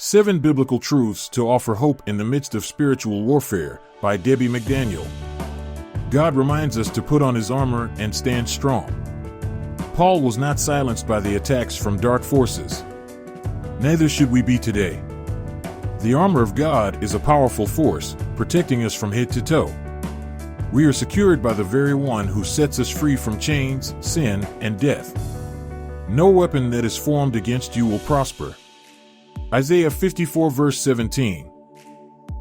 7 Biblical Truths to Offer Hope in the Midst of Spiritual Warfare by Debbie McDaniel. God reminds us to put on his armor and stand strong. Paul was not silenced by the attacks from dark forces. Neither should we be today. The armor of God is a powerful force, protecting us from head to toe. We are secured by the very one who sets us free from chains, sin, and death. No weapon that is formed against you will prosper. Isaiah 54 verse 17.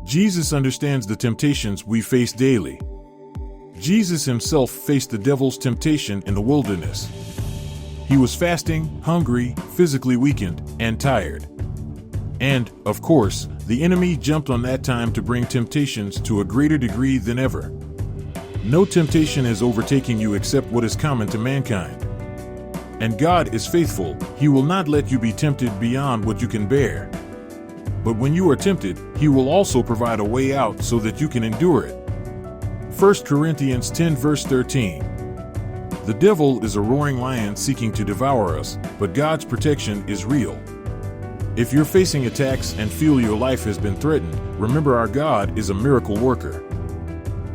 Jesus understands the temptations we face daily. Jesus himself faced the devil's temptation in the wilderness. He was fasting, hungry, physically weakened, and tired. And, of course, the enemy jumped on that time to bring temptations to a greater degree than ever. No temptation has overtaken you except what is common to mankind. And God is faithful. He will not let you be tempted beyond what you can bear. But when you are tempted, he will also provide a way out so that you can endure it. 1 Corinthians 10 verse 13. The devil is a roaring lion seeking to devour us, but God's protection is real. If you're facing attacks and feel your life has been threatened, remember our God is a miracle worker.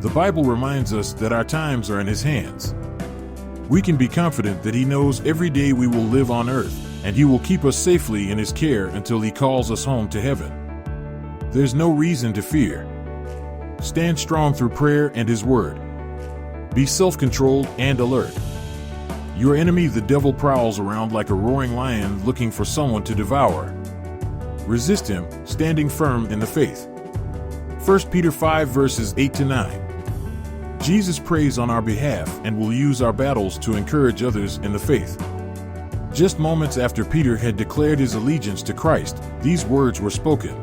The Bible reminds us that our times are in his hands. We can be confident that he knows every day we will live on earth, and he will keep us safely in his care until he calls us home to heaven. There's no reason to fear. Stand strong through prayer and his word. Be self-controlled and alert. Your enemy, the devil, prowls around like a roaring lion looking for someone to devour. Resist him, standing firm in the faith. 1 Peter 5 verses 8 to 9. Jesus prays on our behalf and will use our battles to encourage others in the faith. Just moments after Peter had declared his allegiance to Christ, these words were spoken.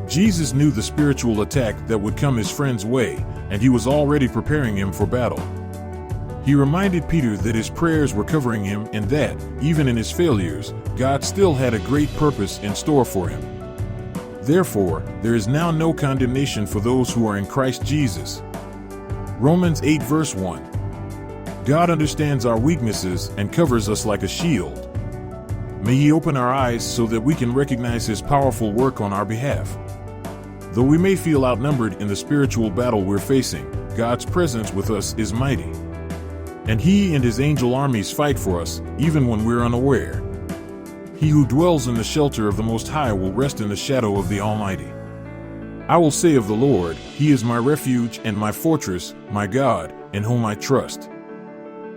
Jesus knew the spiritual attack that would come his friend's way, and he was already preparing him for battle. He reminded Peter that his prayers were covering him and that, even in his failures, God still had a great purpose in store for him. Therefore, there is now no condemnation for those who are in Christ Jesus. Romans 8 verse 1. God understands our weaknesses and covers us like a shield. May he open our eyes so that we can recognize his powerful work on our behalf. Though we may feel outnumbered in the spiritual battle we're facing, God's presence with us is mighty. And he and his angel armies fight for us, even when we're unaware. He who dwells in the shelter of the Most High will rest in the shadow of the Almighty. I will say of the Lord, he is my refuge and my fortress, my God, in whom I trust.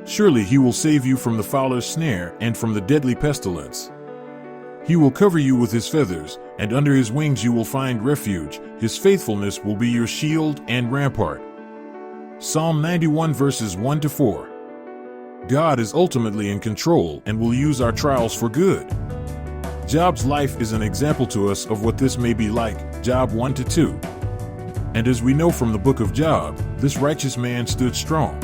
Surely he will save you from the fowler's snare and from the deadly pestilence. He will cover you with his feathers, and under his wings you will find refuge. His faithfulness will be your shield and rampart. Psalm 91 verses 1 to 4. God is ultimately in control and will use our trials for good. Job's life is an example to us of what this may be like, Job 1 to 2. And as we know from the book of Job, this righteous man stood strong.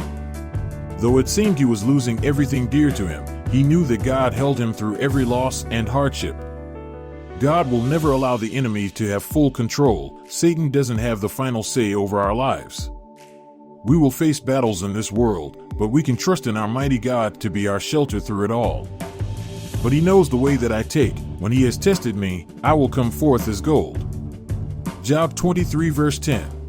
Though it seemed he was losing everything dear to him, he knew that God held him through every loss and hardship. God will never allow the enemy to have full control. Satan doesn't have the final say over our lives. We will face battles in this world, but we can trust in our mighty God to be our shelter through it all. But he knows the way that I take. When he has tested me, I will come forth as gold. Job 23 verse 10.